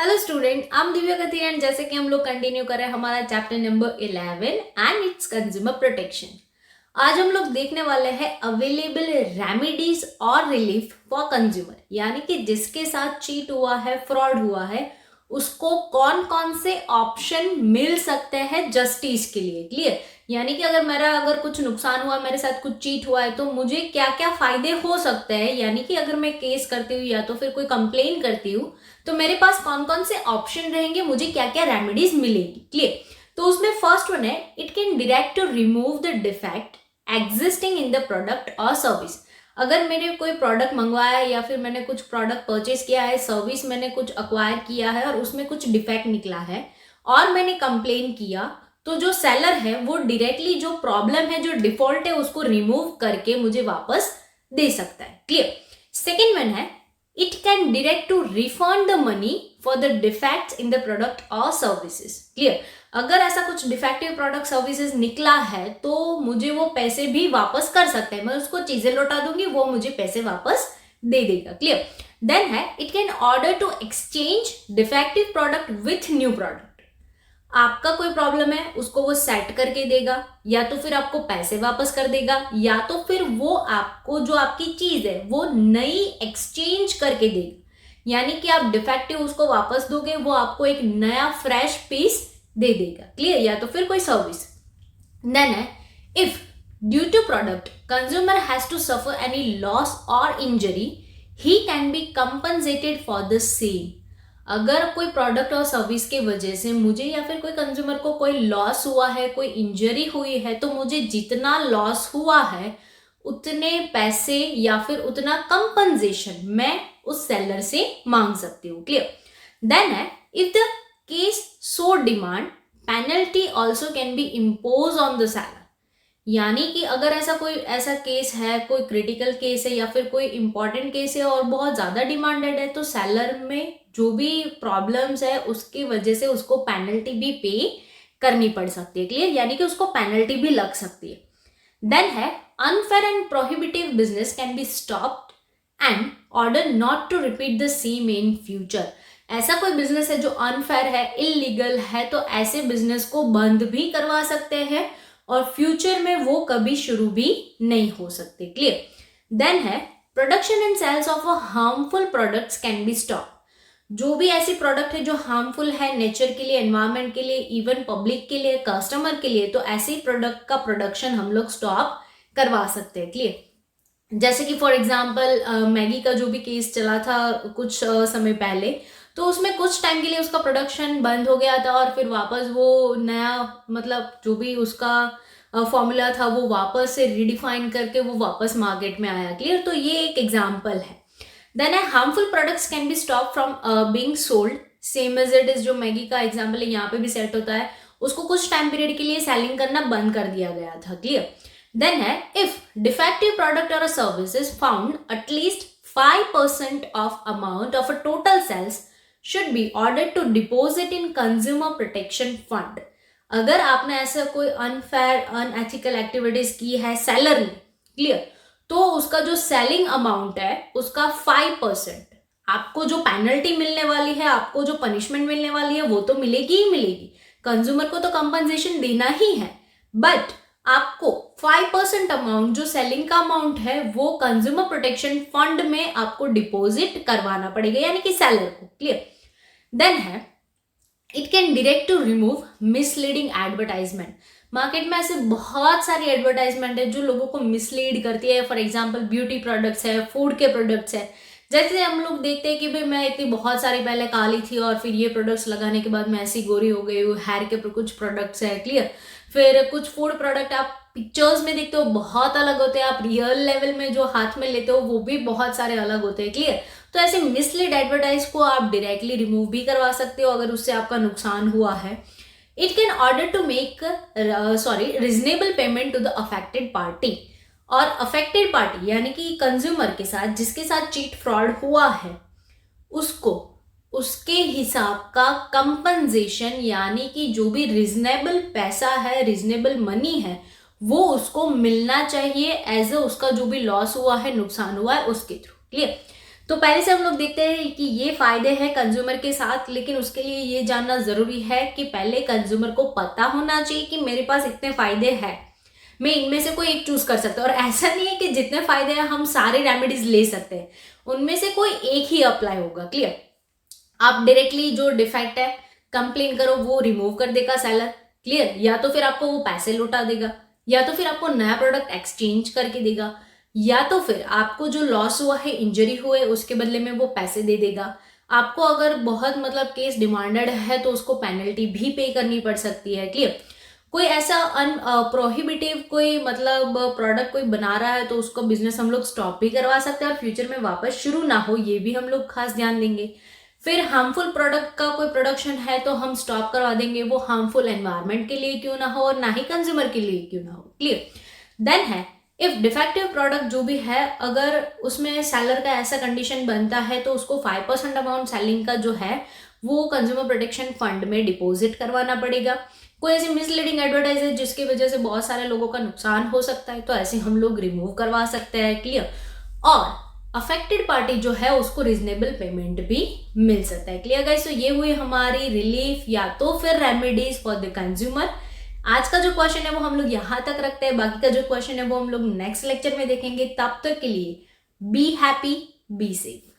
Hello student, I am Divya Kathir and जैसे कि हम लोग कंटिन्यू कर रहे हैं हमारा chapter number 11 and it's consumer protection. आज हम लोग देखने वाले हैं अवेलेबल रेमेडीज और रिलीफ फॉर कंज्यूमर, यानी कि जिसके साथ चीट हुआ है, फ्रॉड हुआ है, उसको कौन कौन से ऑप्शन मिल सकते हैं जस्टिस के लिए। क्लियर? यानी कि अगर कुछ नुकसान हुआ, मेरे साथ कुछ चीट हुआ है, तो मुझे क्या क्या फायदे हो सकते हैं। यानी कि अगर मैं केस करती हूँ या तो फिर कोई कंप्लेन करती हूँ तो मेरे पास कौन कौन से ऑप्शन रहेंगे, मुझे क्या क्या रेमेडीज मिलेगी। क्लियर? तो उसमें फर्स्ट वन है, it can direct to remove the defect existing in the product और सर्विस। अगर मैंने कोई प्रोडक्ट मंगवाया या फिर मैंने कुछ प्रोडक्ट परचेज किया है, सर्विस मैंने कुछ अक्वायर किया है और उसमें कुछ डिफेक्ट निकला है और मैंने कंप्लेन किया, तो जो सेलर है वो डायरेक्टली जो प्रॉब्लम है, जो डिफॉल्ट है, उसको रिमूव करके मुझे वापस दे सकता है। क्लियर? सेकेंड वन है, it can direct to refund the money for the defects in the product or services. Clear? अगर ऐसा कुछ डिफेक्टिव प्रोडक्ट सर्विसेज निकला है तो मुझे वो पैसे भी वापस कर सकते हैं। मैं उसको चीजें लौटा दूंगी, वो मुझे पैसे वापस दे देगा। क्लियर? देन है, it can order to exchange defective product with new product. आपका कोई प्रॉब्लम है, उसको वो सेट करके देगा, या तो फिर आपको पैसे वापस कर देगा, या तो फिर वो आपको जो आपकी चीज है वो नई एक्सचेंज करके देगा। यानी कि आप डिफेक्टिव उसको वापस दोगे, वो आपको एक नया फ्रेश पीस दे देगा। क्लियर? या तो फिर कोई सर्विस। देन है, if due to product consumer has to suffer any loss और injury, he can be compensated for the same. अगर कोई प्रोडक्ट और सर्विस के वजह से मुझे या फिर कोई कंज्यूमर को कोई लॉस हुआ है, कोई इंजरी हुई है, तो मुझे जितना लॉस हुआ है उतने पैसे या फिर उतना कंपनसेशन मैं उस सेलर से मांग सकती हूँ। क्लियर? देन है, if the case so demand, penalty also can be impose on the seller. यानी कि अगर ऐसा केस है, कोई क्रिटिकल केस है या फिर कोई इंपॉर्टेंट केस है और बहुत ज्यादा डिमांडेड है, तो सेलर में जो भी प्रॉब्लम्स है उसकी वजह से उसको पेनल्टी भी पे करनी पड़ सकती है। क्लियर? यानी कि उसको पेनल्टी भी लग सकती है। देन है, unfair and prohibitive business can be stopped and order not to repeat the same in future. ऐसा कोई बिजनेस है जो अनफेयर है, इलीगल है, तो ऐसे बिजनेस को बंद भी करवा सकते हैं और फ्यूचर में वो कभी शुरू भी नहीं हो सकते। क्लियर? देन है, production and sales of harmful products can be stop. जो भी ऐसी प्रोडक्ट है जो हार्मफुल है नेचर के लिए, एनवायरमेंट के लिए, इवन पब्लिक के लिए, कस्टमर के लिए, तो ऐसे प्रोडक्ट का प्रोडक्शन हम लोग स्टॉप करवा सकते हैं। क्लियर? जैसे कि फॉर एग्जाम्पल मैगी का जो भी केस चला था कुछ समय पहले, तो उसमें कुछ टाइम के लिए उसका प्रोडक्शन बंद हो गया था और फिर वापस वो नया, मतलब जो भी उसका फॉर्मूला था वो वापस से रिडिफाइन करके वो वापस मार्केट में आया। क्लियर? तो ये एक एग्जाम्पल है। देन है, harmful products can be stop from being sold, same as it is. जो मैगी का एग्जाम्पल है यहाँ पे भी सेट होता है, उसको कुछ टाइम पीरियड के लिए सेलिंग करना बंद कर दिया गया था। क्लियर? देन है, इफ डिफेक्टिव प्रोडक्ट और service is found, at least 5% of amount of a total sales should be ordered to deposit in consumer protection fund। अगर आपने ऐसा कोई अनफेयर, अनएथिकल एक्टिविटीज की है सेलर ने, क्लियर, तो उसका जो सेलिंग अमाउंट है उसका 5% आपको जो पेनल्टी मिलने वाली है, आपको जो पनिशमेंट मिलने वाली है, वो तो मिलेगी ही मिलेगी। कंज्यूमर को तो कंपनसेशन देना ही है, बट आपको 5% अमाउंट जो सेलिंग का अमाउंट है वो कंज्यूमर प्रोटेक्शन फंड में आपको डिपॉजिट करवाना पड़ेगा, यानी कि सेलर को। क्लियर? देन है, it can direct to remove misleading advertisement. Market में ऐसे बहुत सारी एडवर्टाइजमेंट है जो लोगों को मिसलीड करती है। फॉर एग्जांपल ब्यूटी प्रोडक्ट्स है, फूड के प्रोडक्ट्स है। जैसे हम लोग देखते हैं कि भाई मैं इतनी बहुत सारी पहले काली थी और फिर ये प्रोडक्ट्स लगाने के बाद मैं ऐसी गोरी हो गई हूँ। हेयर के कुछ प्रोडक्ट्स है। क्लियर? फिर कुछ फूड प्रोडक्ट आप पिक्चर्स में देखते हो बहुत अलग होते हैं, आप रियल लेवल में जो हाथ में लेते हो वो भी बहुत सारे अलग होते हैं। क्लियर? तो ऐसे मिसलीड एडवर्टाइज को आप डायरेक्टली रिमूव भी करवा सकते हो अगर उससे आपका नुकसान हुआ है। It can order to make reasonable payment to the affected party. और अफेक्टेड पार्टी यानी कि कंज्यूमर के साथ जिसके साथ चीट फ्रॉड हुआ है, उसको उसके हिसाब का कंपनसेशन, यानी कि जो भी रीजनेबल पैसा है, रीजनेबल मनी है, वो उसको मिलना चाहिए एज ए उसका जो भी लॉस हुआ है, नुकसान हुआ है, उसके थ्रू। क्लियर? तो पहले से हम लोग देखते हैं कि ये फायदे हैं कंज्यूमर के साथ, लेकिन उसके लिए ये जानना जरूरी है कि पहले कंज्यूमर को पता होना चाहिए कि मेरे पास इतने फायदे हैं, मैं इनमें से कोई एक चूज कर सकता हूँ। और ऐसा नहीं है कि जितने फायदे हैं हम सारे रेमेडीज ले सकते हैं, उनमें से कोई एक ही अप्लाई होगा। क्लियर? आप डायरेक्टली जो डिफेक्ट है कंप्लेन करो, वो रिमूव कर देगा सेलर। क्लियर? या तो फिर आपको वो पैसे लौटा देगा, या तो फिर आपको नया प्रोडक्ट एक्सचेंज करके देगा, या तो फिर आपको जो लॉस हुआ है, इंजरी हुए, उसके बदले में वो पैसे दे देगा। आपको अगर बहुत केस डिमांडेड है तो उसको पेनल्टी भी पे करनी पड़ सकती है। क्लियर? कोई ऐसा प्रोहिबिटिव कोई प्रोडक्ट कोई बना रहा है तो उसको बिजनेस हम लोग स्टॉप भी करवा सकते हैं और फ्यूचर में वापस शुरू ना हो, ये भी हम लोग खास ध्यान देंगे। फिर हार्मफुल प्रोडक्ट का कोई प्रोडक्शन है तो हम स्टॉप करवा देंगे, वो हार्मफुल एनवायरमेंट के लिए क्यों ना हो और ना ही कंज्यूमर के लिए क्यों ना हो। क्लियर? देन है इफ डिफेक्टिव प्रोडक्ट जो भी है, अगर उसमें सेलर का ऐसा कंडीशन बनता है तो उसको 5% अमाउंट सेलिंग का जो है वो कंज्यूमर प्रोटेक्शन फंड में डिपॉजिट करवाना पड़ेगा। कोई ऐसी मिसलीडिंग एडवर्टाइज है जिसकी वजह से बहुत सारे लोगों का नुकसान हो सकता है तो ऐसे हम लोग रिमूव करवा सकते हैं। क्लियर? और अफेक्टेड पार्टी जो है उसको रीजनेबल पेमेंट भी मिल सकता है। Clear guys? तो ये हुई हमारी रिलीफ या तो फिर रेमेडीज फॉर द कंज्यूमर। आज का जो क्वेश्चन है वो हम लोग यहाँ तक रखते हैं, बाकी का जो क्वेश्चन है वो हम लोग नेक्स्ट लेक्चर में देखेंगे। तब तक के लिए बी हैप्पी, बी सेफ।